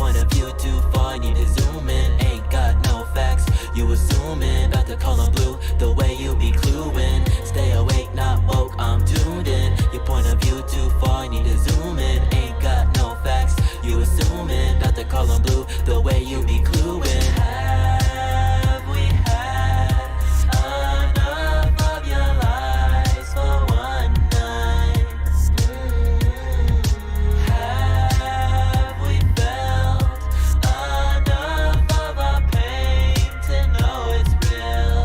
point of view too far, need to zoom in. Ain't got no facts, you assuming. About to call 'em blue, the way you be cluing. Stay awake, not woke, I'm tuned in. Your point of view too far, need to zoom in. Ain't got no facts, you assuming. About to call 'em blue, the way you be cluing. Have we had enough of your lies for one night? Have we felt enough of our pain to know it's real?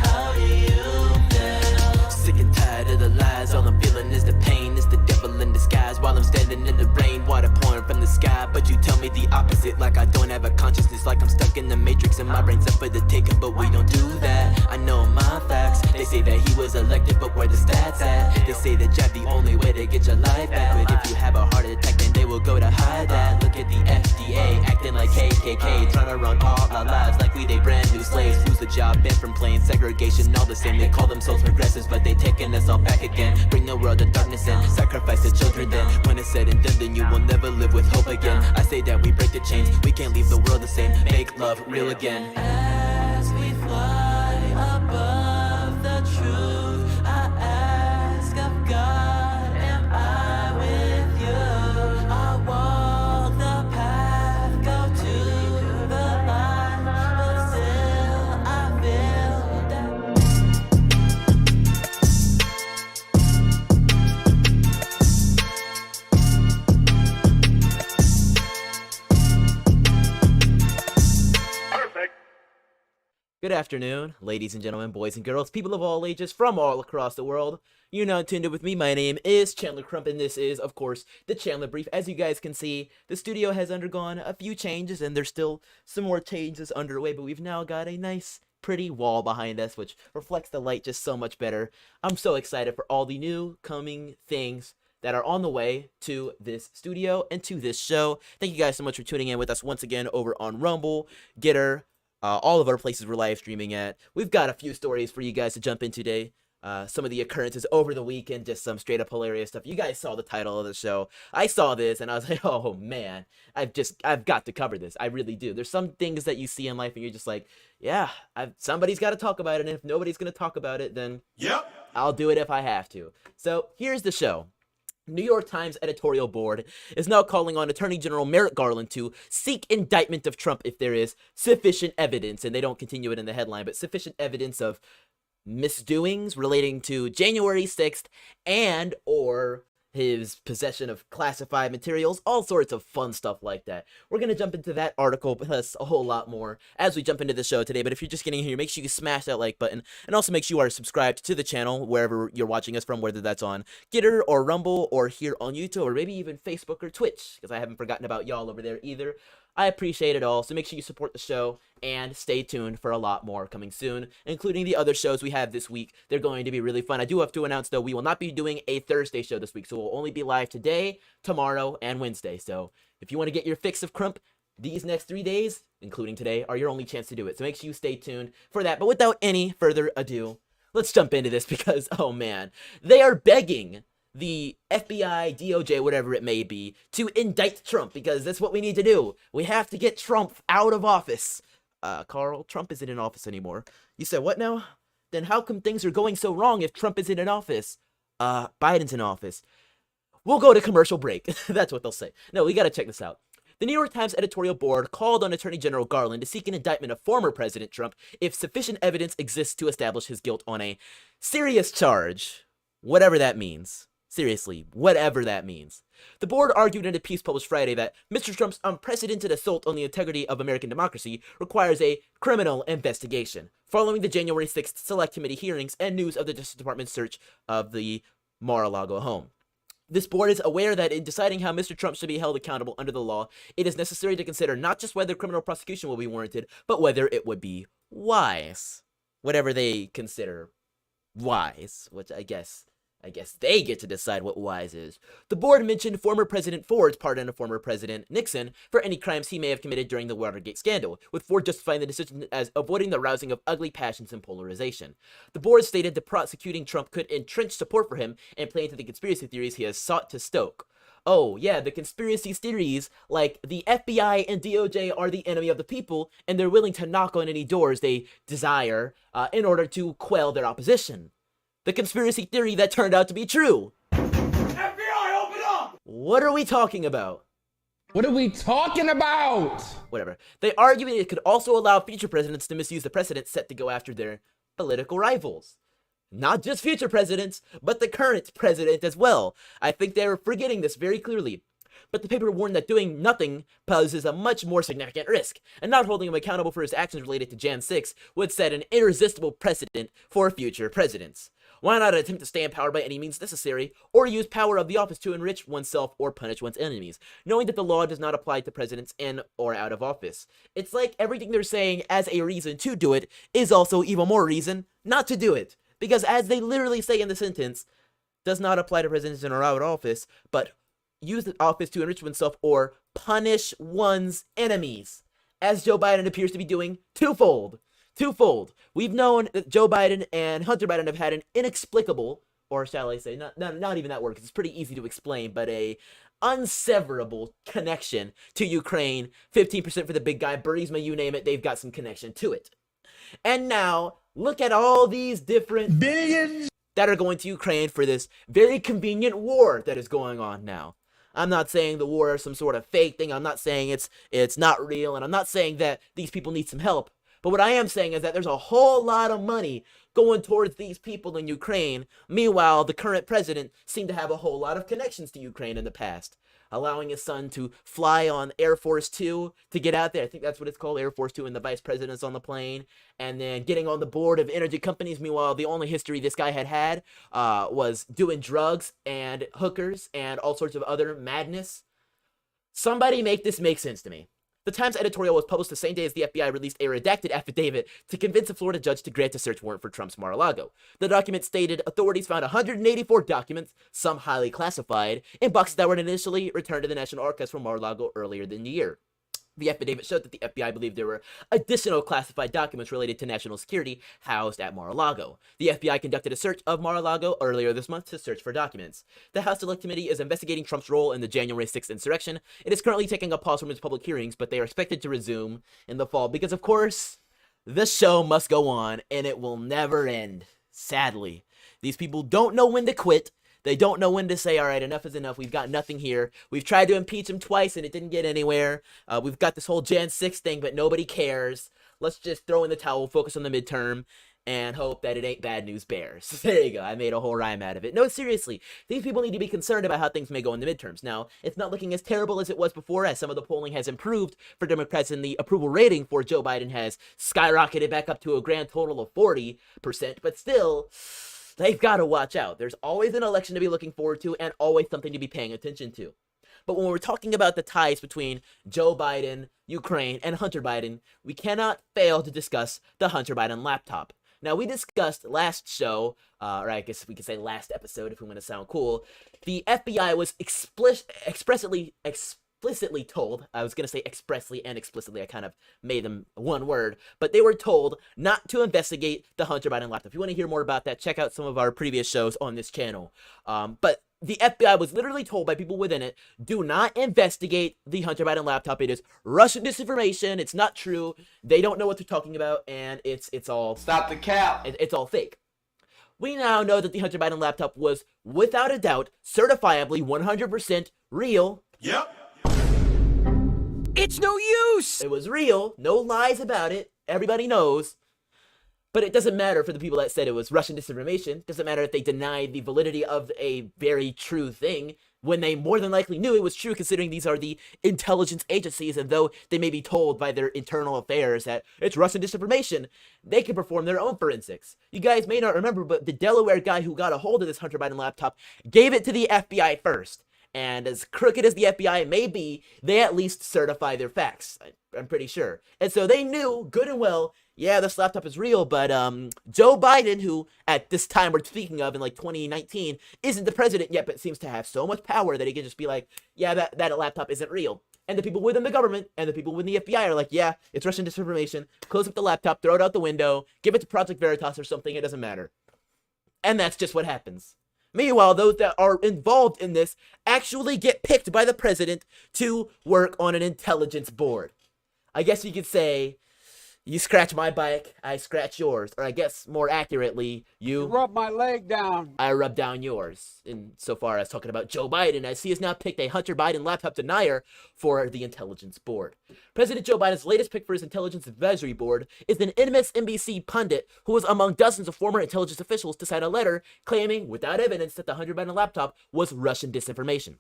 How do you feel? Sick and tired of the lies, all I'm feeling is the pain. It's the devil in disguise while I'm standing in the rain. Water pouring from the sky, but you tell me the opposite. Like I don't have a consciousness, like I'm stuck in the matrix and my brain's up for the taking. But we don't do that, I know my facts. They say that he was elected, but where the stats at? They say that jab the only way to get your life back. But if you have a heart attack, then they will go to hide that. Look at the FDA, acting like KKK, trying to run all our lives like we they brand new slaves. Lose the job, bent from playing segregation, all the same. They call themselves progressives, but they taking us all back again. Bring the world to darkness and sacrifice the children then. When it's said and done, then you will never live with hope again. I say that we break the chains, we can't leave the world the same. Make love real again. As we fly above the truth, I ask of God, am I with you? I walk the path, go to the light, but still I feel that. Good afternoon, ladies and gentlemen, boys and girls, people of all ages from all across the world. You're not tuned in with me. My name is Chandler Crump, and this is, of course, the Chandler Brief. As you guys can see, the studio has undergone a few changes, and there's still some more changes underway, but we've now got a nice, pretty wall behind us, which reflects the light just so much better. I'm so excited for all the new coming things that are on the way to this studio and to this show. Thank you guys so much for tuning in with us once again over on Rumble, Getter, all of our places we're live streaming at. We've got a few stories for you guys to jump in today. Some of the occurrences over the weekend, just some straight up hilarious stuff. You guys saw the title of the show. I saw this and I was like, oh man, I've got to cover this. I really do. There's some things that you see in life and you're just like, yeah, somebody's got to talk about it. And if nobody's going to talk about it, then yep, I'll do it if I have to. So here's the show. New York Times editorial board is now calling on Attorney General Merrick Garland to seek indictment of Trump if there is sufficient evidence, and they don't continue it in the headline, but sufficient evidence of misdoings relating to January 6th and or his possession of classified materials, all sorts of fun stuff like that. We're going to jump into that article plus a whole lot more as we jump into the show today. But if you're just getting here, make sure you smash that like button, and also make sure you are subscribed to the channel wherever you're watching us from, whether that's on Getter or Rumble or here on YouTube or maybe even Facebook or Twitch, because I haven't forgotten about y'all over there either. I appreciate it all, so make sure you support the show and stay tuned for a lot more coming soon, including the other shows we have this week. They're going to be really fun. I do have to announce, though, we will not be doing a Thursday show this week, so we'll only be live today, tomorrow, and Wednesday. So if you want to get your fix of Crump, these next 3 days, including today, are your only chance to do it. So make sure you stay tuned for that. But without any further ado, let's jump into this because, oh man, they are begging the FBI, DOJ, whatever it may be, to indict Trump, because that's what we need to do. We have to get Trump out of office. Carl, Trump isn't in office anymore. You said what now? Then how come things are going so wrong if Trump isn't in office? Biden's in office. We'll go to commercial break. That's what they'll say. No, we gotta check this out. The New York Times editorial board called on Attorney General Garland to seek an indictment of former President Trump if sufficient evidence exists to establish his guilt on a serious charge, whatever that means. Seriously, whatever that means. The board argued in a piece published Friday that Mr. Trump's unprecedented assault on the integrity of American democracy requires a criminal investigation, following the January 6th Select Committee hearings and news of the Justice Department's search of the Mar-a-Lago home. This board is aware that in deciding how Mr. Trump should be held accountable under the law, it is necessary to consider not just whether criminal prosecution will be warranted, but whether it would be wise. Whatever they consider wise, which I guess they get to decide what wise is. The board mentioned former President Ford's pardon of former President Nixon for any crimes he may have committed during the Watergate scandal, with Ford justifying the decision as avoiding the rousing of ugly passions and polarization. The board stated that prosecuting Trump could entrench support for him and play into the conspiracy theories he has sought to stoke. oh yeah, the conspiracy theories like the FBI and DOJ are the enemy of the people and they're willing to knock on any doors they desire in order to quell their opposition. The conspiracy theory that turned out to be true. FBI, open up! What are we talking about? What are we talking about? Whatever. They argue that it could also allow future presidents to misuse the precedent set to go after their political rivals. Not just future presidents, but the current president as well. I think they're forgetting this very clearly. But the paper warned that doing nothing poses a much more significant risk, and not holding him accountable for his actions related to Jan 6 would set an irresistible precedent for future presidents. Why not attempt to stay in power by any means necessary, or use power of the office to enrich oneself or punish one's enemies, knowing that the law does not apply to presidents in or out of office? It's like everything they're saying as a reason to do it is also even more reason not to do it. Because as they literally say in the sentence, does not apply to presidents in or out of office, but use the office to enrich oneself or punish one's enemies, as Joe Biden appears to be doing twofold. We've known that Joe Biden and Hunter Biden have had an inexplicable, or shall I say, not even that word, because it's pretty easy to explain, but a unseverable connection to Ukraine. 15% for the big guy, Burisma, you name it, they've got some connection to it. And now, look at all these different Billions that are going to Ukraine for this very convenient war that is going on now. I'm not saying the war is some sort of fake thing. I'm not saying it's not real, and I'm not saying that these people need some help. But what I am saying is that there's a whole lot of money going towards these people in Ukraine. Meanwhile, the current president seemed to have a whole lot of connections to Ukraine in the past, allowing his son to fly on Air Force 2 to get out there. I think that's what it's called, Air Force 2, and the vice president's on the plane, and then getting on the board of energy companies. Meanwhile, the only history this guy had was doing drugs and hookers and all sorts of other madness. Somebody make this make sense to me. The Times editorial was published the same day as the FBI released a redacted affidavit to convince a Florida judge to grant a search warrant for Trump's Mar-a-Lago. The document stated authorities found 184 documents, some highly classified, in boxes that were initially returned to the National Archives from Mar-a-Lago earlier in the year. The affidavit showed that the FBI believed there were additional classified documents related to national security housed at Mar-a-Lago. The FBI conducted a search of Mar-a-Lago earlier this month to search for documents. The House Select Committee is investigating Trump's role in the January 6th insurrection. It is currently taking a pause from its public hearings, but they are expected to resume in the fall because, of course, the show must go on, and it will never end. Sadly, these people don't know when to quit. They don't know when to say, all right, enough is enough. We've got nothing here. We've tried to impeach him twice, and it didn't get anywhere. We've got this whole Jan 6 thing, but nobody cares. Let's just throw in the towel, focus on the midterm, and hope that it ain't bad news bears. There you go. I made a whole rhyme out of it. No, seriously. These people need to be concerned about how things may go in the midterms. Now, it's not looking as terrible as it was before, as some of the polling has improved for Democrats, and the approval rating for Joe Biden has skyrocketed back up to a grand total of 40%, but still, they've got to watch out. There's always an election to be looking forward to and always something to be paying attention to. But when we're talking about the ties between Joe Biden, Ukraine, and Hunter Biden, we cannot fail to discuss the Hunter Biden laptop. Now, we discussed last show, or I guess we could say last episode if we want to sound cool, the FBI was explicitly told, I was going to say expressly and explicitly, I kind of made them one word, but they were told not to investigate the Hunter Biden laptop. If you want to hear more about that, check out some of our previous shows on this channel. But the FBI was literally told by people within it, do not investigate the Hunter Biden laptop. It is Russian disinformation. It's not true. They don't know what they're talking about, and it's all... Stop the cap! It's all fake. We now know that the Hunter Biden laptop was, without a doubt, certifiably 100% real. Yep. It's no use! It was real. No lies about it. Everybody knows. But it doesn't matter for the people that said it was Russian disinformation. It doesn't matter if they denied the validity of a very true thing when they more than likely knew it was true, considering these are the intelligence agencies, and though they may be told by their internal affairs that it's Russian disinformation, they can perform their own forensics. You guys may not remember, but the Delaware guy who got a hold of this Hunter Biden laptop gave it to the FBI first. And as crooked as the FBI may be, they at least certify their facts, I'm pretty sure. And so they knew good and well, yeah, this laptop is real, but Joe Biden, who at this time we're speaking of in like 2019, isn't the president yet, but seems to have so much power that he can just be like, yeah, that laptop isn't real. And the people within the government and the people within the FBI are like, yeah, it's Russian disinformation. Close up the laptop, throw it out the window, give it to Project Veritas or something, it doesn't matter. And that's just what happens. Meanwhile, those that are involved in this actually get picked by the president to work on an intelligence board. I guess you could say, you scratch my bike, I scratch yours. Or I guess more accurately, You rub my leg down. I rub down yours. Insofar as talking about Joe Biden, as he has now picked a Hunter Biden laptop denier for the intelligence board. President Joe Biden's latest pick for his intelligence advisory board is an MSNBC pundit who was among dozens of former intelligence officials to sign a letter claiming, without evidence, that the Hunter Biden laptop was Russian disinformation.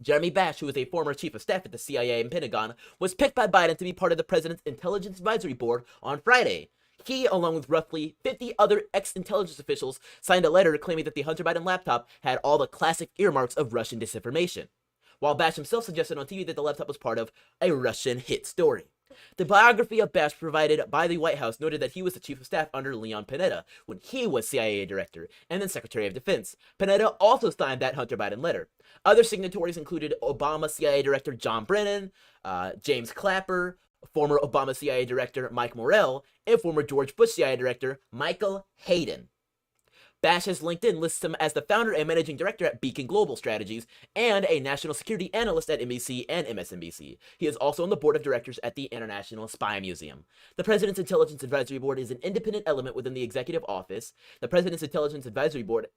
Jeremy Bash, who is a former chief of staff at the CIA and Pentagon, was picked by Biden to be part of the president's intelligence advisory board on Friday. He, along with roughly 50 other ex-intelligence officials, signed a letter claiming that the Hunter Biden laptop had all the classic earmarks of Russian disinformation, while Bash himself suggested on TV that the laptop was part of a Russian hit story. The biography of Bash provided by the White House noted that he was the chief of staff under Leon Panetta when he was CIA director and then Secretary of Defense. Panetta also signed that Hunter Biden letter. Other signatories included Obama CIA Director John Brennan, James Clapper, former Obama CIA Director Mike Morrell, and former George Bush CIA Director Michael Hayden. Bash's LinkedIn lists him as the founder and managing director at Beacon Global Strategies and a national security analyst at NBC and MSNBC. He is also on the board of directors at the International Spy Museum. The President's Intelligence Advisory Board is an independent element within the executive office. The President's Intelligence Advisory Board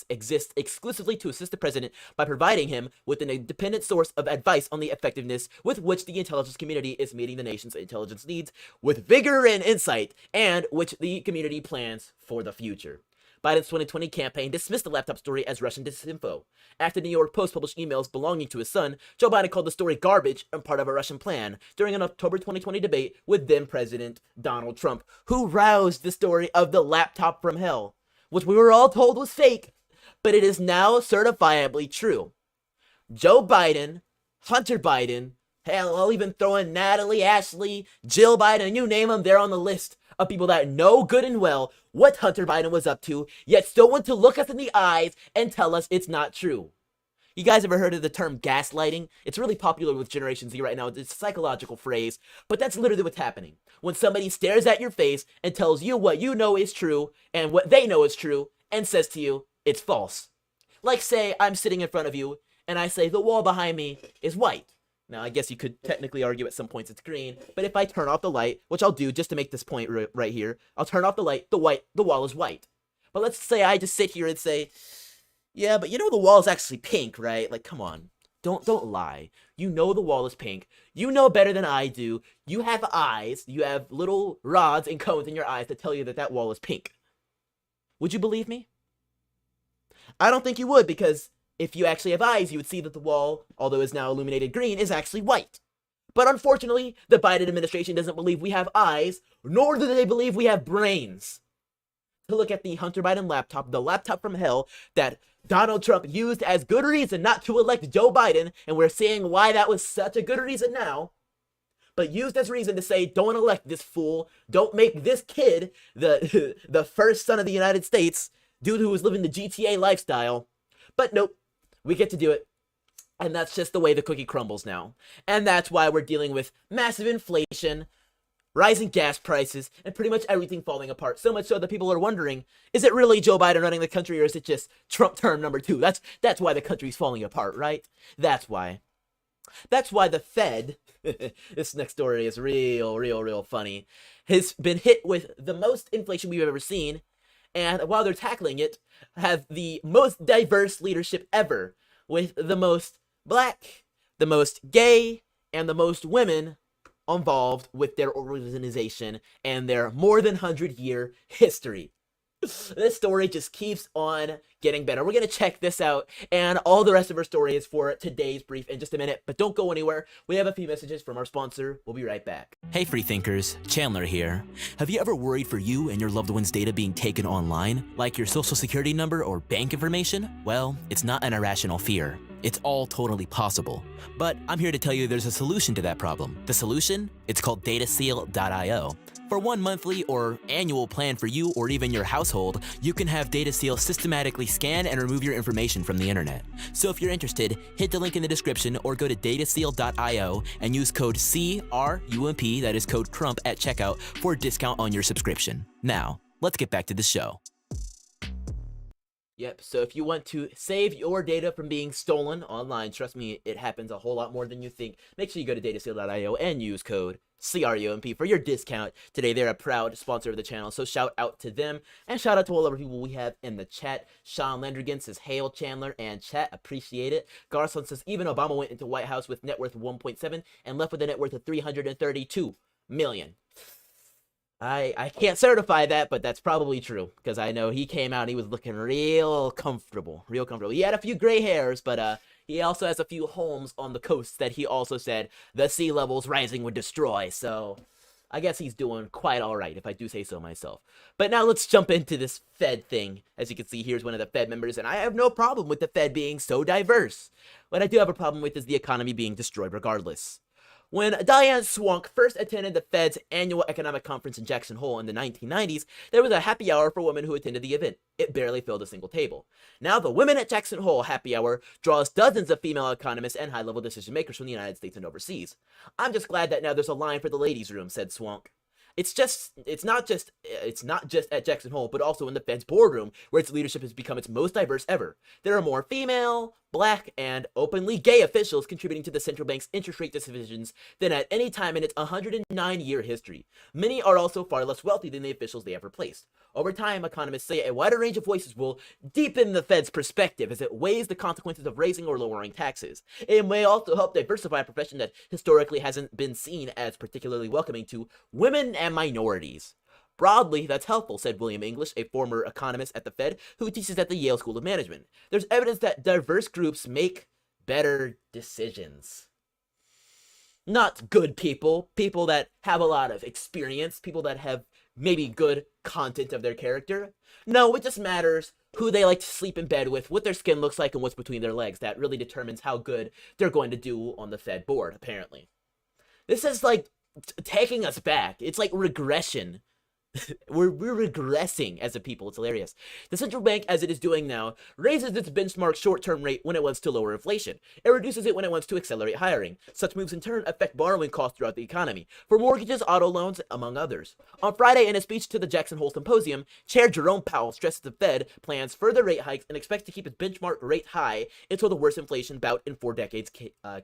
exists exclusively to assist the president by providing him with an independent source of advice on the effectiveness with which the intelligence community is meeting the nation's intelligence needs with vigor and insight, and which the community plans for the future. Biden's 2020 campaign dismissed the laptop story as Russian disinfo. After the New York Post published emails belonging to his son, Joe Biden called the story garbage and part of a Russian plan during an October 2020 debate with then-President Donald Trump, who roused the story of the laptop from hell, which we were all told was fake, but it is now certifiably true. Joe Biden, Hunter Biden, hell, I'll even throw in Natalie, Ashley, Jill Biden, you name them, they're on the list of people that know good and well what Hunter Biden was up to, yet still want to look us in the eyes and tell us it's not true. You guys ever heard of the term gaslighting? It's really popular with Generation Z right now. It's a psychological phrase, but that's literally what's happening. When somebody stares at your face and tells you what you know is true and what they know is true and says to you, it's false. Like, say I'm sitting in front of you and I say the wall behind me is white. Now, I guess you could technically argue at some points it's green, but if I turn off the light, which I'll do just to make this point right here, I'll turn off the light, the wall is white. But let's say I just sit here and say, yeah, but you know the wall is actually pink, right? Like, come on. Don't lie. You know the wall is pink. You know better than I do. You have eyes. You have little rods and cones in your eyes to tell you that that wall is pink. Would you believe me? I don't think you would, because if you actually have eyes, you would see that the wall, although is now illuminated green, is actually white. But unfortunately, the Biden administration doesn't believe we have eyes, nor do they believe we have brains. To look at the Hunter Biden laptop, the laptop from hell that Donald Trump used as good reason not to elect Joe Biden, and we're seeing why that was such a good reason now, but used as reason to say, don't elect this fool, don't make this kid the first son of the United States, dude who was living the GTA lifestyle. But nope. We get to do it, and that's just the way the cookie crumbles now. And that's why we're dealing with massive inflation, rising gas prices, and pretty much everything falling apart. So much so that people are wondering, is it really Joe Biden running the country, or is it just Trump term number 2? That's why the country's falling apart, right? That's why. That's why the Fed, this next story is real funny, has been hit with the most inflation we've ever seen. And while they're tackling it, have the most diverse leadership ever, with the most black, the most gay, and the most women involved with their organization and their more than 100-year history. This story just keeps on getting better. We're going to check this out, and all the rest of our story is for today's brief in just a minute, but don't go anywhere. We have a few messages from our sponsor. We'll be right back. Hey freethinkers, Chandler here. Have you ever worried for you and your loved one's data being taken online, like your social security number or bank information? Well, it's not an irrational fear. It's all totally possible. But I'm here to tell you there's a solution to that problem. The solution? It's called DataSeal.io. For one monthly or annual plan for you or even your household, you can have DataSeal systematically scan and remove your information from the internet. So if you're interested, hit the link in the description or go to DataSeal.io and use code CRUMP, that is code CRUMP, at checkout for a discount on your subscription. Now, let's get back to the show. Yep, so if you want to save your data from being stolen online, trust me, it happens a whole lot more than you think. Make sure you go to dataseal.io and use code CRUMP for your discount. Today, they're a proud sponsor of the channel, so shout out to them. And shout out to all of the people we have in the chat. Sean Landrigan says, hail Chandler and chat, appreciate it. Garson says, even Obama went into White House with net worth of 1.7 and left with a net worth of 332 million. I can't certify that, but that's probably true, because I know he came out and he was looking real comfortable, He had a few gray hairs, but he also has a few homes on the coast that he also said the sea levels rising would destroy, so I guess he's doing quite all right, if I do say so myself. But now let's jump into this Fed thing. As you can see, here's one of the Fed members, and I have no problem with the Fed being so diverse. What I do have a problem with is the economy being destroyed regardless. When Diane Swunk first attended the Fed's annual economic conference in Jackson Hole in the 1990s, there was a happy hour for women who attended the event. It barely filled a single table. Now the Women at Jackson Hole happy hour draws dozens of female economists and high-level decision makers from the United States and overseas. I'm just glad that now there's a line for the ladies' room, said Swunk. It's not just at Jackson Hole, but also in the Fed's boardroom, where its leadership has become its most diverse ever. There are more female, black, and openly gay officials contributing to the central bank's interest rate decisions than at any time in its 109-year history. Many are also far less wealthy than the officials they have replaced. Over time, economists say a wider range of voices will deepen the Fed's perspective as it weighs the consequences of raising or lowering taxes. It may also help diversify a profession that historically hasn't been seen as particularly welcoming to women and minorities. Broadly, that's helpful, said William English, a former economist at the Fed who teaches at the Yale School of Management. There's evidence that diverse groups make better decisions. Not good people, people that have a lot of experience, people that have maybe good content of their character. No, it just matters who they like to sleep in bed with, what their skin looks like, and what's between their legs. That really determines how good they're going to do on the Fed board, apparently. This is like taking us back. It's like regression. We're regressing as a people. It's hilarious. The central bank, as it is doing now, raises its benchmark short-term rate when it wants to lower inflation. It reduces it when it wants to accelerate hiring. Such moves in turn affect borrowing costs throughout the economy, for mortgages, auto loans, among others. On Friday, in a speech to the Jackson Hole Symposium, Chair Jerome Powell stressed the Fed plans further rate hikes and expects to keep its benchmark rate high until the worst inflation bout in 4 decades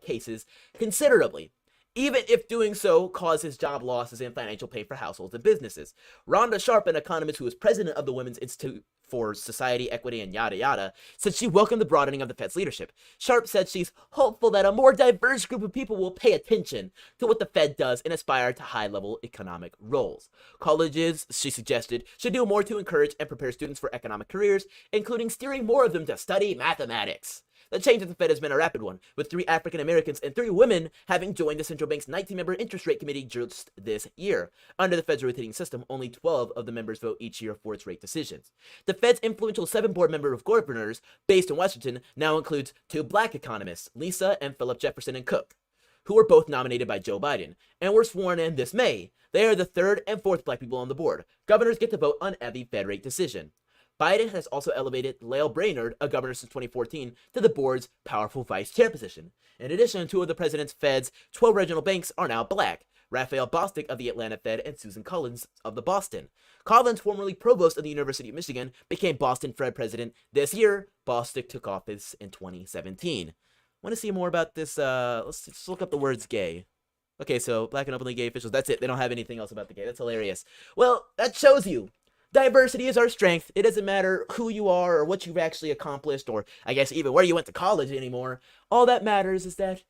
cases considerably, even if doing so causes job losses and financial pain for households and businesses. Rhonda Sharp, an economist who is president of the Women's Institute for Society, Equity, and yada yada, said she welcomed the broadening of the Fed's leadership. Sharp said she's hopeful that a more diverse group of people will pay attention to what the Fed does and aspire to high-level economic roles. Colleges, she suggested, should do more to encourage and prepare students for economic careers, including steering more of them to study mathematics. The change at the Fed has been a rapid one, with 3 African Americans and 3 women having joined the central bank's 19-member interest rate committee just this year. Under the Fed's rotating system, only 12 of the members vote each year for its rate decisions. The Fed's influential 7-board member of governors, based in Washington, now includes 2 black economists, Lisa and Philip Jefferson and Cook, who were both nominated by Joe Biden, and were sworn in this May. They are the 3rd and 4th black people on the board. Governors get to vote on every Fed rate decision. Biden has also elevated Lael Brainerd, a governor since 2014, to the board's powerful vice chair position. In addition, 2 of the president's Fed's 12 regional banks are now black, Raphael Bostic of the Atlanta Fed and Susan Collins of the Boston. Collins, formerly provost of the University of Michigan, became Boston Fed president this year. Bostic took office in 2017. Want to see more about this? Let's look up the words gay. Okay, so black and openly gay officials, that's it. They don't have anything else about the gay. That's hilarious. Well, that shows you. Diversity is our strength. It doesn't matter who you are or what you've actually accomplished, or I guess even where you went to college anymore. All that matters is that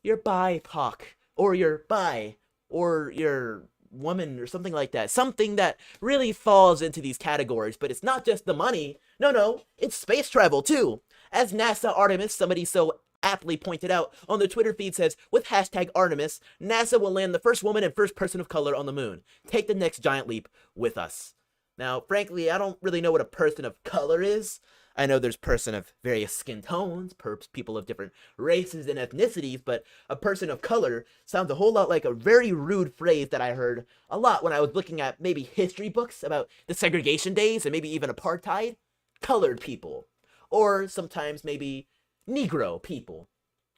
you're BIPOC, or you're bi, or you're woman, or something like that. Something that really falls into these categories, but it's not just the money. No, it's space travel too. As NASA Artemis, somebody so aptly pointed out on the Twitter feed, says, with hashtag Artemis, NASA will land the first woman and first person of color on the moon. Take the next giant leap with us. Now, frankly, I don't really know what a person of color is. I know there's person of various skin tones, people of different races and ethnicities, but a person of color sounds a whole lot like a very rude phrase that I heard a lot when I was looking at maybe history books about the segregation days and maybe even apartheid. Colored people. Or sometimes maybe Negro people.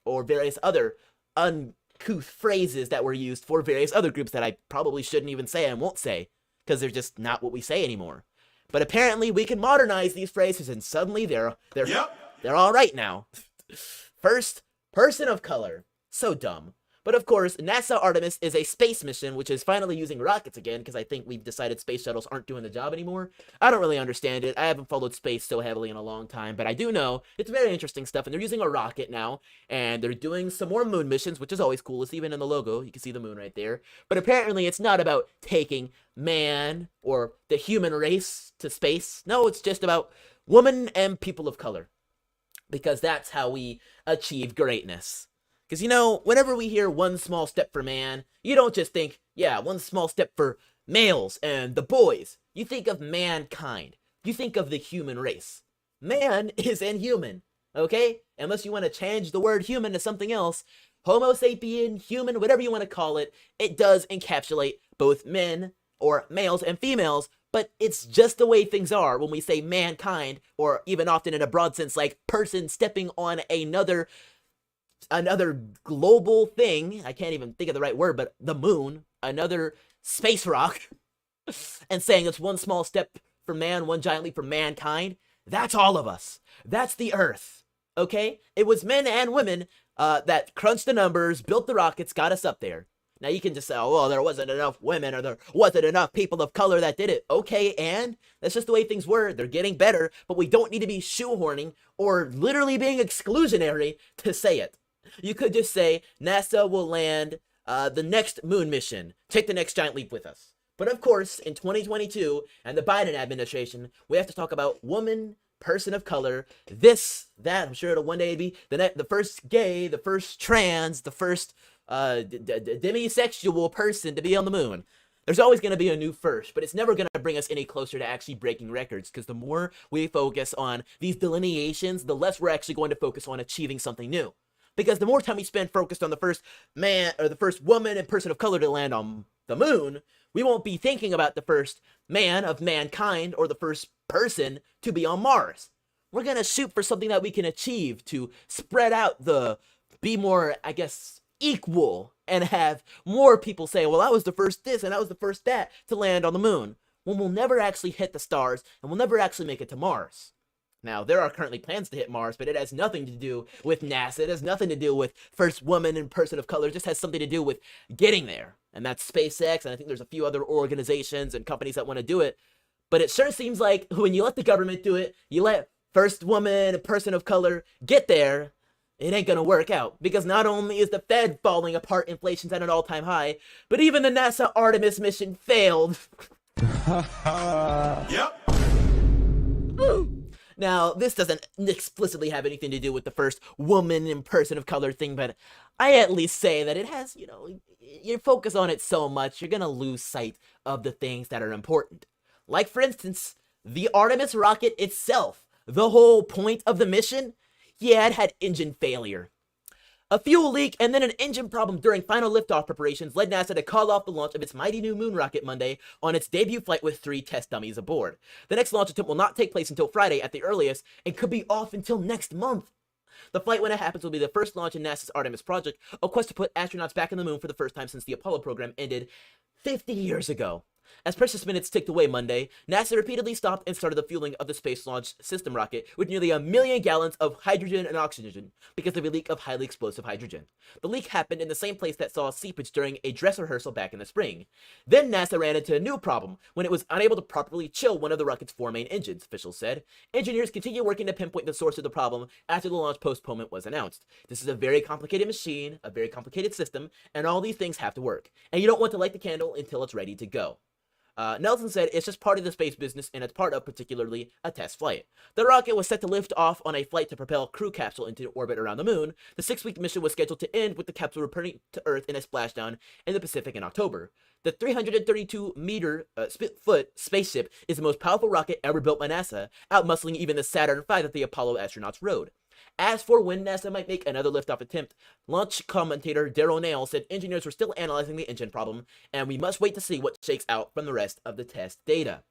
Or various other uncouth phrases that were used for various other groups that I probably shouldn't even say and won't say, because they're just not what we say anymore. But apparently we can modernize these phrases and suddenly they're all right now. First, person of color. So dumb. But of course, NASA Artemis is a space mission, which is finally using rockets again, because I think we've decided space shuttles aren't doing the job anymore. I don't really understand it. I haven't followed space so heavily in a long time, but I do know it's very interesting stuff, and they're using a rocket now, and they're doing some more moon missions, which is always cool. It's even in the logo. You can see the moon right there. But apparently it's not about taking man or the human race to space. No, it's just about women and people of color, because that's how we achieve greatness. Because, you know, whenever we hear one small step for man, you don't just think, yeah, one small step for males and the boys. You think of mankind. You think of the human race. Man is inhuman, okay? Unless you want to change the word human to something else, Homo sapien, human, whatever you want to call it, it does encapsulate both men, or males and females, but it's just the way things are when we say mankind, or even often in a broad sense, like person stepping on another global thing. I can't even think of the right word, but the moon, another space rock, and saying it's one small step for man, one giant leap for mankind. That's all of us. That's the Earth. Okay? It was men and women that crunched the numbers, built the rockets, got us up there. Now you can just say, oh, well, there wasn't enough women, or there wasn't enough people of color that did it. Okay, and that's just the way things were. They're getting better, but we don't need to be shoehorning or literally being exclusionary to say it. You could just say, NASA will land the next moon mission. Take the next giant leap with us. But of course, in 2022, and the Biden administration, we have to talk about woman, person of color, this, that. I'm sure it'll one day be the first gay, the first trans, the first demisexual person to be on the moon. There's always going to be a new first, but it's never going to bring us any closer to actually breaking records, because the more we focus on these delineations, the less we're actually going to focus on achieving something new. Because the more time we spend focused on the first man, or the first woman and person of color to land on the moon, we won't be thinking about the first man of mankind or the first person to be on Mars. We're going to shoot for something that we can achieve, to spread out be more, I guess, equal, and have more people say, well, I was the first this and I was the first that to land on the moon, when we'll never actually hit the stars and we'll never actually make it to Mars. Now, there are currently plans to hit Mars, but it has nothing to do with NASA. It has nothing to do with first woman and person of color. It just has something to do with getting there. And that's SpaceX, and I think there's a few other organizations and companies that want to do it. But it sure seems like when you let the government do it, you let first woman and person of color get there, it ain't gonna work out. Because not only is the Fed falling apart, inflation's at an all-time high, but even the NASA Artemis mission failed. Yep. Now, this doesn't explicitly have anything to do with the first woman and person of color thing, but I at least say that it has, you know, you focus on it so much, you're gonna lose sight of the things that are important. Like, for instance, the Artemis rocket itself. The whole point of the mission? Yeah, it had engine failure. A fuel leak and then an engine problem during final liftoff preparations led NASA to call off the launch of its mighty new moon rocket Monday on its debut flight with 3 test dummies aboard. The next launch attempt will not take place until Friday at the earliest and could be off until next month. The flight, when it happens, will be the first launch in NASA's Artemis project, a quest to put astronauts back on the moon for the first time since the Apollo program ended 50 years ago. As precious minutes ticked away Monday, NASA repeatedly stopped and started the fueling of the Space Launch System rocket with nearly 1 million gallons of hydrogen and oxygen because of a leak of highly explosive hydrogen. The leak happened in the same place that saw seepage during a dress rehearsal back in the spring. Then NASA ran into a new problem when it was unable to properly chill one of the rocket's 4 main engines, officials said. Engineers continue working to pinpoint the source of the problem after the launch postponement was announced. This is a very complicated machine, a very complicated system, and all these things have to work. And you don't want to light the candle until it's ready to go. Nelson said it's just part of the space business, and it's part of particularly a test flight. The rocket was set to lift off on a flight to propel crew capsule into orbit around the moon. The 6-week mission was scheduled to end with the capsule returning to Earth in a splashdown in the Pacific in October. The 332-foot spaceship is the most powerful rocket ever built by NASA, outmuscling even the Saturn V that the Apollo astronauts rode. As for when NASA might make another liftoff attempt, launch commentator Daryl Nail said engineers were still analyzing the engine problem, and we must wait to see what shakes out from the rest of the test data.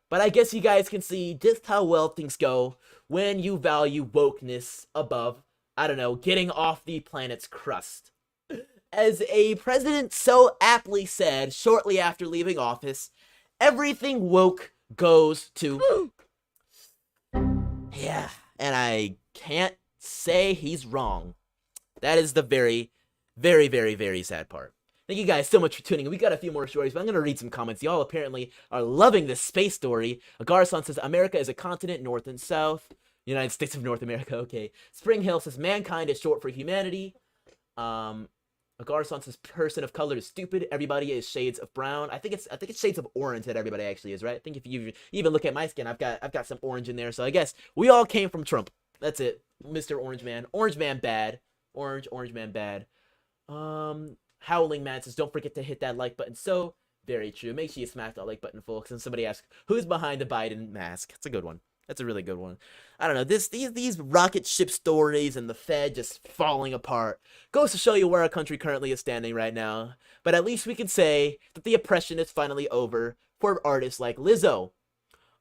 But I guess you guys can see just how well things go when you value wokeness above, I don't know, getting off the planet's crust. As a president so aptly said shortly after leaving office, everything woke goes to... Yeah, and I can't say he's wrong. That is the very, very, very, very sad part. Thank you guys so much for tuning in. We got a few more stories, but I'm going to read some comments. Y'all apparently are loving this space story. Agar-san says, America is a continent, north and south. United States of North America, okay. Spring Hill says, mankind is short for humanity. Agar-san says, person of color is stupid. Everybody is shades of brown. I think it's shades of orange that everybody actually is, right? I think if you even look at my skin, I've got some orange in there. So I guess we all came from Trump. That's it. Mr. Orange Man. Orange Man bad. Orange Man bad. Howling Man says, don't forget to hit that like button. So very true. Make sure you smash that like button, folks. And somebody asks, who's behind the Biden mask? That's a good one. That's a really good one. I don't know. These rocket ship stories and the Fed just falling apart goes to show you where our country currently is standing right now. But at least we can say that the oppression is finally over for artists like Lizzo.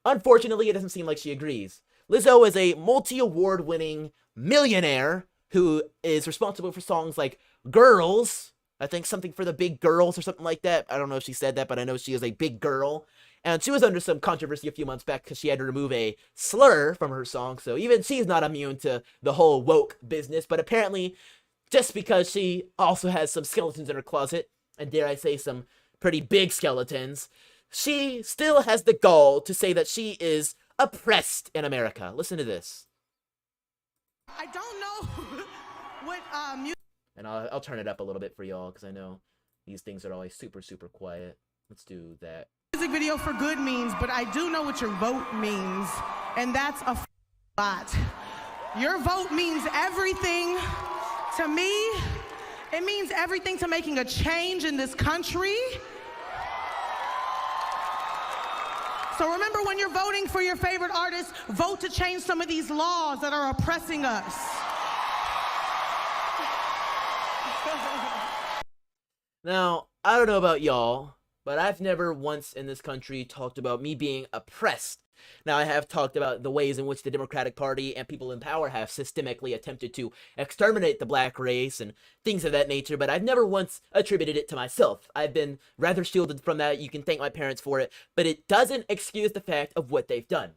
Unfortunately, it doesn't seem like she agrees. Lizzo is a multi-award winning millionaire who is responsible for songs like Girls. I think something for the big girls or something like that. I don't know if she said that, but I know she is a big girl. And she was under some controversy a few months back because she had to remove a slur from her song. So even she's not immune to the whole woke business. But apparently, just because she also has some skeletons in her closet, and dare I say some pretty big skeletons, she still has the gall to say that she is oppressed in America. Listen to this. I don't know what And I'll turn it up a little bit for y'all because I know these things are always super, super quiet. Let's do that. music video for good means, but I do know what your vote means, and that's a lot. Your vote means everything to me. It means everything to making a change in this country. So remember, when you're voting for your favorite artist, vote to change some of these laws that are oppressing us. Now, I don't know about y'all, but I've never once in this country talked about me being oppressed. Now, I have talked about the ways in which the Democratic Party and people in power have systemically attempted to exterminate the black race and things of that nature, but I've never once attributed it to myself. I've been rather shielded from that. You can thank my parents for it, but it doesn't excuse the fact of what they've done.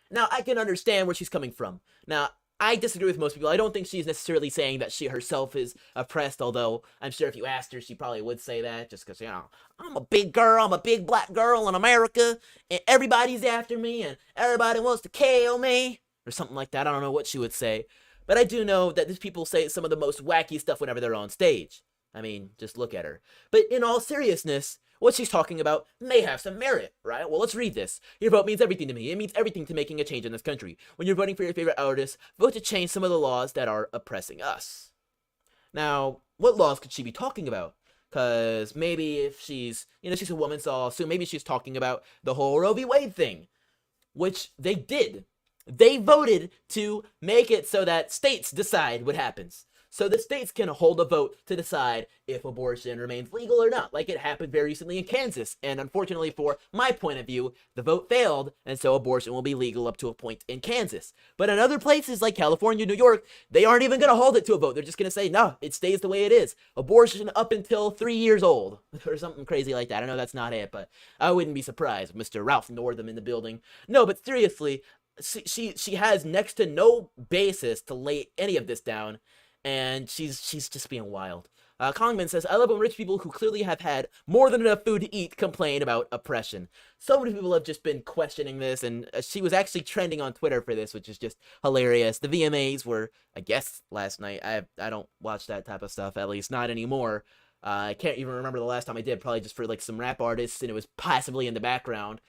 Now, I can understand where she's coming from. Now, I disagree with most people. I don't think she's necessarily saying that she herself is oppressed, although I'm sure if you asked her, she probably would say that, just because, you know, I'm a big girl, I'm a big black girl in America, and everybody's after me, and everybody wants to kill me, or something like that. I don't know what she would say, but I do know that these people say some of the most wacky stuff whenever they're on stage. I mean, just look at her. But in all seriousness, what she's talking about may have some merit, right? Well, let's read this. Your vote means everything to me. It means everything to making a change in this country. When you're voting for your favorite artist, vote to change some of the laws that are oppressing us. Now, what laws could she be talking about? Because maybe if she's a woman, so I'll assume maybe she's talking about the whole Roe v. Wade thing, which they did. They voted to make it so that states decide what happens. So the states can hold a vote to decide if abortion remains legal or not, like it happened very recently in Kansas. And unfortunately for my point of view, the vote failed, and so abortion will be legal up to a point in Kansas. But in other places like California, New York, they aren't even going to hold it to a vote. They're just going to say, no, it stays the way it is. Abortion up until 3 years old, or something crazy like that. I know that's not it, but I wouldn't be surprised. Mr. Ralph Northam in the building. No, but seriously, she has next to no basis to lay any of this down. And she's just being wild. Kongman says, I love when rich people who clearly have had more than enough food to eat complain about oppression. So many people have just been questioning this, and she was actually trending on Twitter for this, which is just hilarious. The VMAs were, I guess, last night. I don't watch that type of stuff, at least not anymore. I can't even remember the last time I did, probably just for like some rap artists, and it was passively in the background.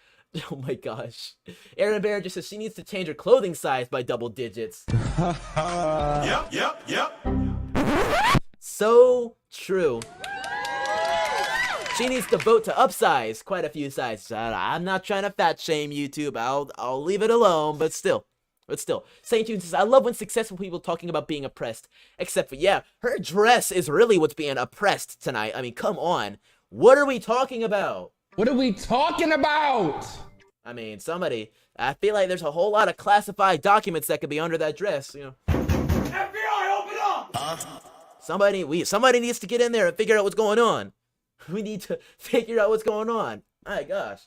Oh my gosh. Aaron Bear just says she needs to change her clothing size by double digits. Yep. So true. She needs to vote to upsize quite a few sizes. I'm not trying to fat shame YouTube. I'll leave it alone, but still. Saint June says, I love when successful people talking about being oppressed. Except for, yeah, her dress is really what's being oppressed tonight. I mean, come on. What are we talking about? What are we talking about? I mean, I feel like there's a whole lot of classified documents that could be under that dress, you know. FBI, open up! Somebody needs to get in there and figure out what's going on. We need to figure out what's going on. My gosh.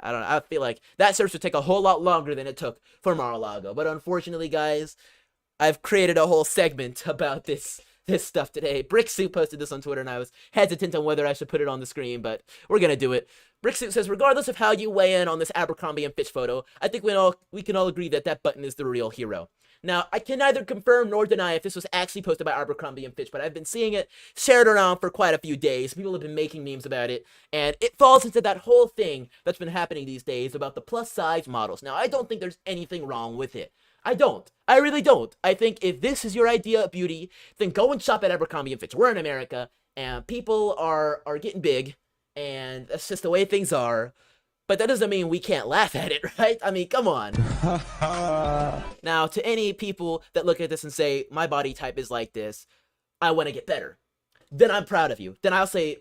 I don't know. I feel like that search would take a whole lot longer than it took for Mar-a-Lago. But unfortunately, guys, I've created a whole segment about this stuff today. Bricksuit posted this on Twitter, and I was hesitant on whether I should put it on the screen, but we're gonna do it. Bricksuit says, regardless of how you weigh in on this Abercrombie and Fitch photo, I think we can all agree that that button is the real hero. Now, I can neither confirm nor deny if this was actually posted by Abercrombie and Fitch, but I've been seeing it shared around for quite a few days. People have been making memes about it, and it falls into that whole thing that's been happening these days about the plus-size models. Now, I don't think there's anything wrong with it. I don't. I really don't. I think if this is your idea of beauty, then go and shop at Abercrombie and Fitch. We're in America, and people are getting big, and that's just the way things are. But that doesn't mean we can't laugh at it, right? I mean, come on. Now, to any people that look at this and say, my body type is like this, I want to get better, then I'm proud of you. Then I'll say,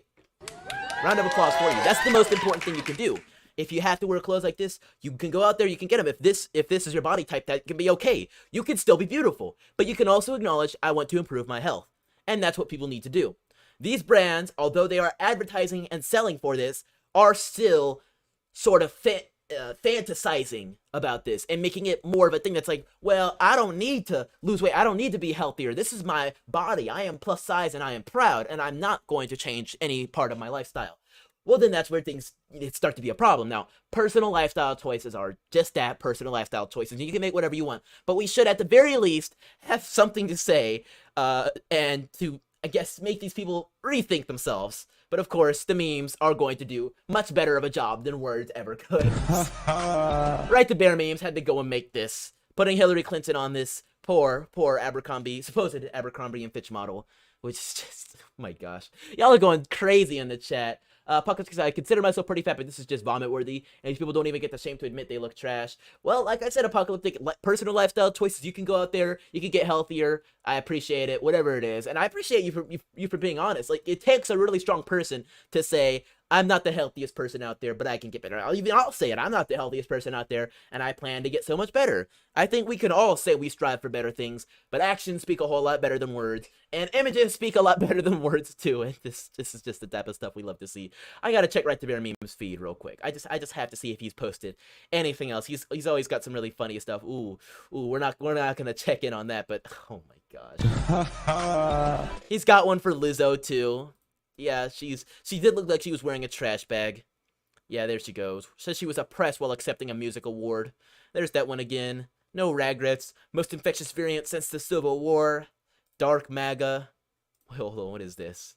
round of applause for you. That's the most important thing you can do. If you have to wear clothes like this, you can go out there, you can get them. If this is your body type, that can be okay. You can still be beautiful. But you can also acknowledge, I want to improve my health. And that's what people need to do. These brands, although they are advertising and selling for this, are still sort of fantasizing about this and making it more of a thing that's like, well, I don't need to lose weight. I don't need to be healthier. This is my body. I am plus size and I am proud, and I'm not going to change any part of my lifestyle. Well, then that's where things start to be a problem. Now, personal lifestyle choices are just that, personal lifestyle choices. You can make whatever you want, but we should at the very least have something to say and to, I guess, make these people rethink themselves. But of course, the memes are going to do much better of a job than words ever could. Right, the Bear memes had to go and make this, putting Hillary Clinton on this poor Abercrombie, supposed Abercrombie and Fitch model, which is just, oh my gosh. Y'all are going crazy in the chat. Puckles, I consider myself pretty fat, but this is just vomit worthy, and these people don't even get the shame to admit they look trash. Well, like I said, apocalyptic personal lifestyle choices. You can go out there, you can get healthier. I appreciate it, whatever it is, and I appreciate you for being honest. Like, it takes a really strong person to say, I'm not the healthiest person out there, but I can get better. I'll say it. I'm not the healthiest person out there, and I plan to get so much better. I think we can all say we strive for better things, but actions speak a whole lot better than words, and images speak a lot better than words too. And this is just the type of stuff we love to see. I gotta check Right to Bear Memes feed real quick. I just have to see if he's posted anything else. He's always got some really funny stuff. Ooh, we're not gonna check in on that, but oh my gosh. He's got one for Lizzo too. Yeah, she did look like she was wearing a trash bag. Yeah, there she goes. Says she was oppressed while accepting a music award. There's that one again. No regrets. Most infectious variant since the Civil War. Dark MAGA. Hold on, what is this?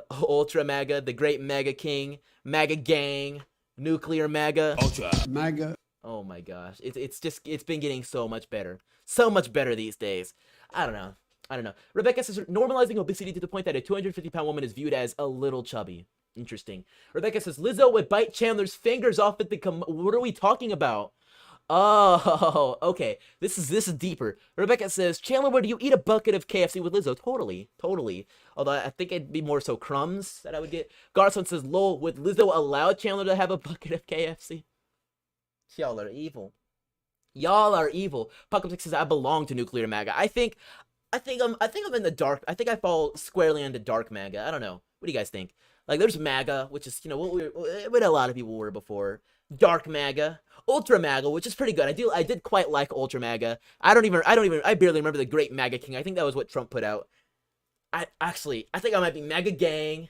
Ultra MAGA, the Great MAGA King, MAGA Gang, Nuclear MAGA. Ultra MAGA. Oh my gosh, it's been getting so much better these days. I don't know. Rebecca says normalizing obesity to the point that a 250-pound woman is viewed as a little chubby. Interesting. Rebecca says Lizzo would bite Chandler's fingers off at the what are we talking about? Oh, okay. This is deeper. Rebecca says, Chandler, would you eat a bucket of KFC with Lizzo? Totally. Although I think it'd be more so crumbs that I would get. Garson says, lol, would Lizzo allow Chandler to have a bucket of KFC? Y'all are evil. Pucklepsix says, I belong to Nuclear MAGA. I think I'm in the dark. I think I fall squarely into dark MAGA. I don't know. What do you guys think? Like, there's MAGA, which is, what a lot of people were before. Dark MAGA, Ultra MAGA, which is pretty good. I did quite like Ultra MAGA. I barely remember the Great MAGA King. I think that was what Trump put out. I think I might be MAGA Gang,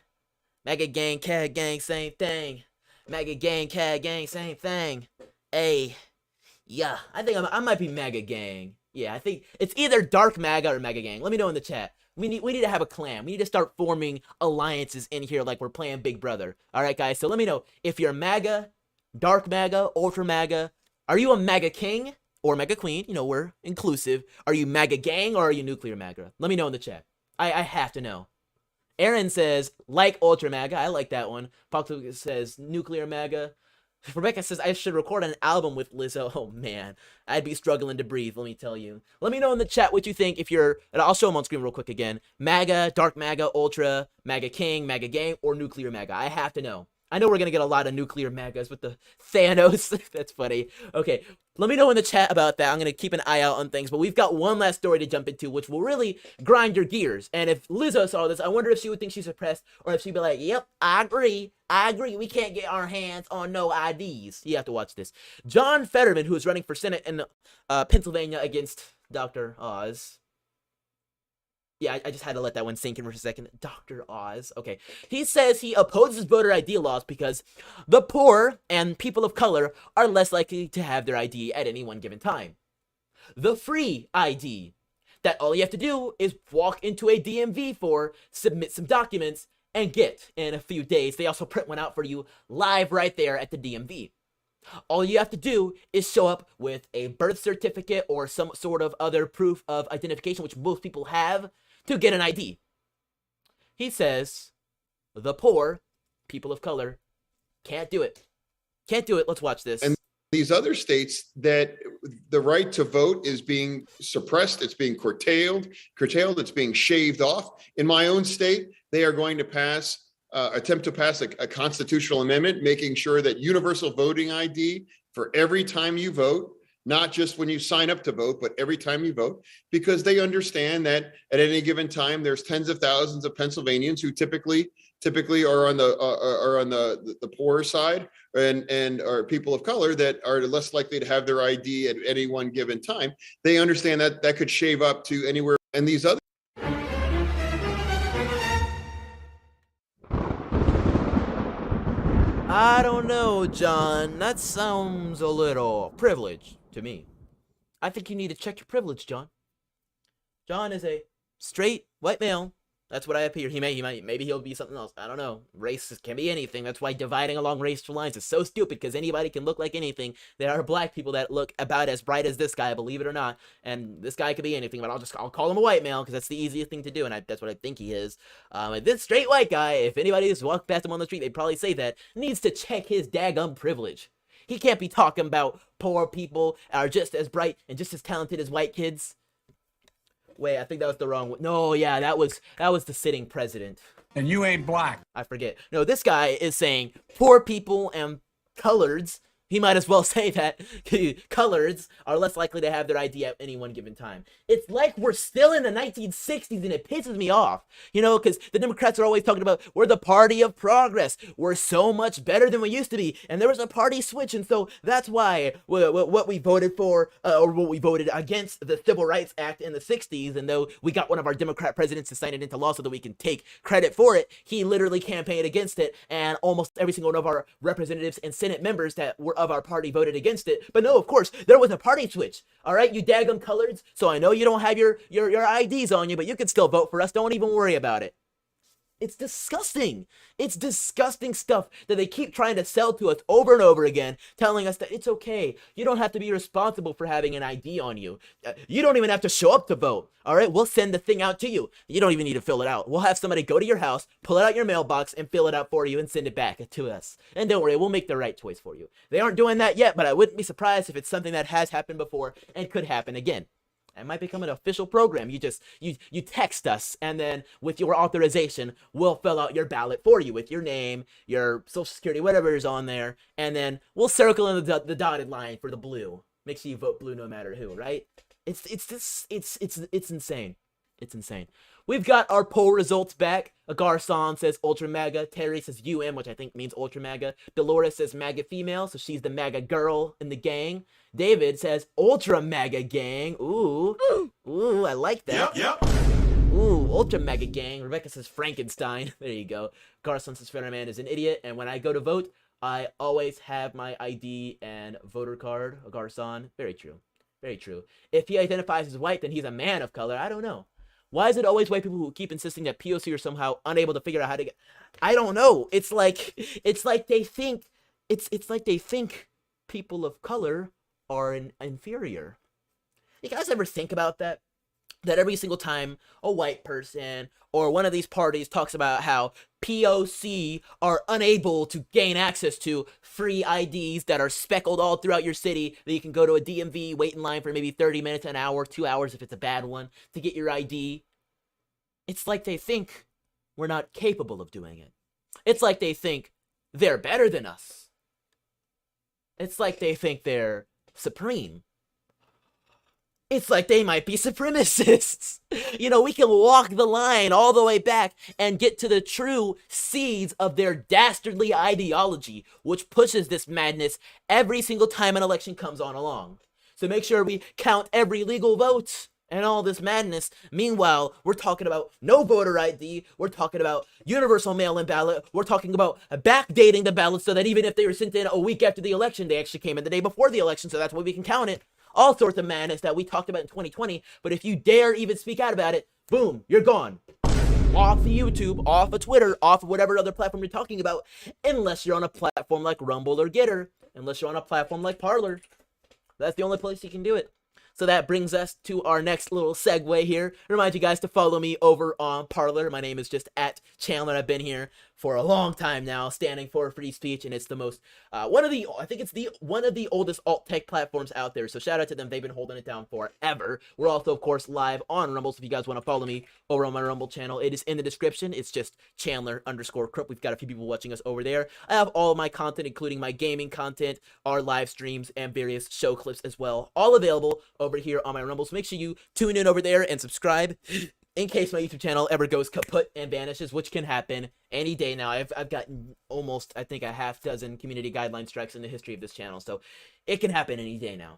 CAD Gang, same thing. MAGA Gang, CAD Gang, same thing. Hey, yeah, I think I might be MAGA Gang. Yeah, I think it's either Dark MAGA or MAGA Gang. Let me know in the chat. We need to have a clan. We need to start forming alliances in here like we're playing Big Brother. All right, guys. So let me know if you're MAGA, Dark MAGA, Ultra MAGA. Are you a MAGA King or MAGA Queen? We're inclusive. Are you MAGA Gang or are you Nuclear MAGA? Let me know in the chat. I have to know. Aaron says like Ultra MAGA. I like that one. Pop says Nuclear MAGA. Rebecca says, I should record an album with Lizzo. Oh, man. I'd be struggling to breathe, let me tell you. Let me know in the chat what you think if you're... And I'll show them on screen real quick again. MAGA, Dark MAGA, Ultra, MAGA King, MAGA Gang, or Nuclear MAGA. I have to know. I know we're gonna get a lot of nuclear MAGAs with the Thanos. That's funny. Okay, let me know in the chat about that. I'm gonna keep an eye out on things, but we've got one last story to jump into, which will really grind your gears. And if Lizzo saw this, I wonder if she would think she's oppressed, or if she'd be like, "Yep, I agree. We can't get our hands on no IDs." You have to watch this. John Fetterman, who is running for Senate in Pennsylvania against Dr. Oz. Yeah, I just had to let that one sink in for a second. Dr. Oz. Okay. He says he opposes voter ID laws because the poor and people of color are less likely to have their ID at any one given time. The free ID, that all you have to do is walk into a DMV for, submit some documents, and get in a few days. They also print one out for you live right there at the DMV. All you have to do is show up with a birth certificate or some sort of other proof of identification, which most people have, to get an ID. He says the poor, people of color, can't do it. Can't do it. Let's watch this. And these other states that the right to vote is being suppressed, it's being curtailed, it's being shaved off. In my own state, they are going to attempt to pass a constitutional amendment, making sure that universal voting ID for every time you vote, not just when you sign up to vote, but every time you vote, because they understand that at any given time, there's tens of thousands of Pennsylvanians who typically are on the poorer side and are people of color that are less likely to have their ID at any one given time. They understand that that could shave up to anywhere. And these other I don't know, John. That sounds a little privileged to me. I think you need to check your privilege, John. John is a straight white male. That's what I appear. Maybe he'll be something else. I don't know. Race can be anything. That's why dividing along racial lines is so stupid, because anybody can look like anything. There are black people that look about as bright as this guy, believe it or not. And this guy could be anything, but I'll call him a white male because that's the easiest thing to do, and that's what I think he is. This straight white guy, if anybody just walked past him on the street, they'd probably say that, needs to check his daggum privilege. He can't be talking about poor people are just as bright and just as talented as white kids. Wait, I think that was the wrong one. No, yeah, that was the sitting president. And you ain't black. I forget. No, this guy is saying poor people and coloreds. He might as well say that coloreds are less likely to have their ID at any one given time. It's like we're still in the 1960s, and it pisses me off. You know, because the Democrats are always talking about, we're the party of progress. We're so much better than we used to be. And there was a party switch, and so that's why what we voted for, or what we voted against the Civil Rights Act in the 60s, and though we got one of our Democrat presidents to sign it into law so that we can take credit for it, he literally campaigned against it, and almost every single one of our representatives and Senate members that were of our party voted against it. But no, of course, there was a party switch. All right, you daggum coloreds. So I know you don't have your IDs on you, but you can still vote for us. Don't even worry about it. It's disgusting. It's disgusting stuff that they keep trying to sell to us over and over again, telling us that it's okay. You don't have to be responsible for having an ID on you. You don't even have to show up to vote. All right, we'll send the thing out to you. You don't even need to fill it out. We'll have somebody go to your house, pull it out your mailbox, and fill it out for you and send it back to us. And don't worry, we'll make the right choice for you. They aren't doing that yet, but I wouldn't be surprised if it's something that has happened before and could happen again. It might become an official program. You text us, and then with your authorization, we'll fill out your ballot for you with your name, your social security, whatever is on there, and then we'll circle in the dotted line for the blue. Make sure you vote blue no matter who, right? It's insane. It's insane. We've got our poll results back. Garcon says Ultra MAGA. Terry says UM, which I think means Ultra MAGA. Dolores says MAGA female, so she's the MAGA girl in the gang. David says Ultra MAGA gang. Ooh, I like that. Yep. Ooh, Ultra MAGA gang. Rebecca says Frankenstein. There you go. Garcon says Fetterman is an idiot, and when I go to vote, I always have my ID and voter card. Garcon, very true. Very true. If he identifies as white, then he's a man of color. I don't know. Why is it always white people who keep insisting that POC are somehow unable to figure out how to get? I don't know. It's like they think people of color are inferior. You guys ever think about that? That every single time a white person or one of these parties talks about how POC are unable to gain access to free IDs that are speckled all throughout your city, that you can go to a DMV, wait in line for maybe 30 minutes, an hour, 2 hours if it's a bad one, to get your ID. It's like they think we're not capable of doing it. It's like they think they're better than us. It's like they think they're supreme. It's like they might be supremacists. You know, we can walk the line all the way back and get to the true seeds of their dastardly ideology, which pushes this madness every single time an election comes on along. So make sure we count every legal vote and all this madness. Meanwhile, we're talking about no voter ID. We're talking about universal mail-in ballot. We're talking about backdating the ballots so that even if they were sent in a week after the election, they actually came in the day before the election, so that's why we can count it. All sorts of madness that we talked about in 2020, but if you dare even speak out about it, boom, you're gone. Off the YouTube, off of Twitter, off of whatever other platform you're talking about, unless you're on a platform like Rumble or Getter, unless you're on a platform like Parler. That's the only place you can do it. So that brings us to our next little segue here. Remind you guys to follow me over on Parler. My name is just @Chandler. I've been here for a long time now, standing for free speech, and it's the most one of the oldest alt tech platforms out there. So shout out to them. They've been holding it down forever. We're also, of course, live on Rumble. So if you guys want to follow me over on my Rumble channel, it is in the description. It's just Chandler_Krupp. We've got a few people watching us over there. I have all of my content, including my gaming content, our live streams, and various show clips as well, all available over here on my Rumble. So make sure you tune in over there and subscribe in case my YouTube channel ever goes kaput and vanishes, which can happen any day now. I've gotten almost, I think, a half dozen community guideline strikes in the history of this channel, so it can happen any day now.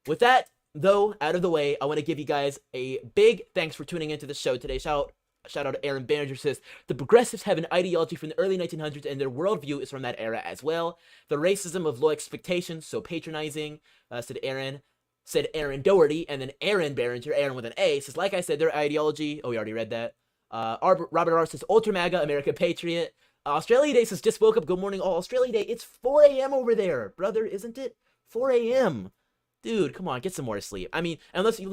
With that, though, out of the way, I want to give you guys a big thanks for tuning into the show today. Shout out to Aaron Banniger, says, the progressives have an ideology from the early 1900s and their worldview is from that era as well. The racism of low expectations, so patronizing, said Aaron Doherty, and then Aaron Barringer, Aaron with an A, says, like I said, their ideology, oh, we already read that. Robert R. says, Ultra MAGA, America Patriot. Australia Day says, just woke up, good morning, all. Australia Day, it's 4 a.m. over there, brother, isn't it? 4 a.m. Dude, come on, get some more sleep. I mean, unless you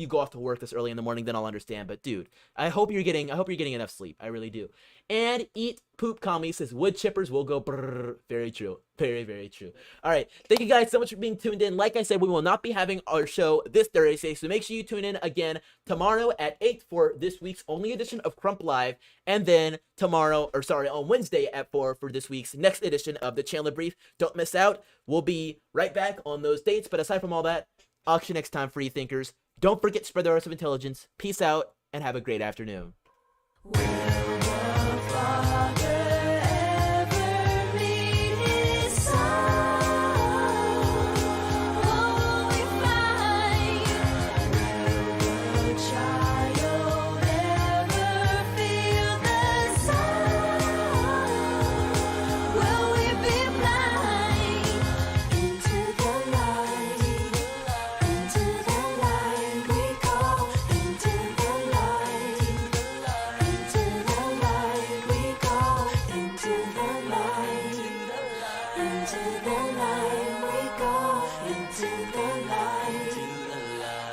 go off to work this early in the morning, then I'll understand. But dude, I hope you're getting enough sleep. I really do. And Eat Poop Commie says wood chippers will go brrr. Very true. Very, very true. All right. Thank you guys so much for being tuned in. Like I said, we will not be having our show this Thursday, so make sure you tune in again tomorrow at 8 for this week's only edition of Crump Live, and then on Wednesday at 4 for this week's next edition of the Chandler Brief. Don't miss out. We'll be right back on those dates. But aside from all that, I'll catch you next time, free thinkers. Don't forget to spread the arts of intelligence. Peace out, and have a great afternoon.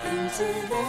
Into the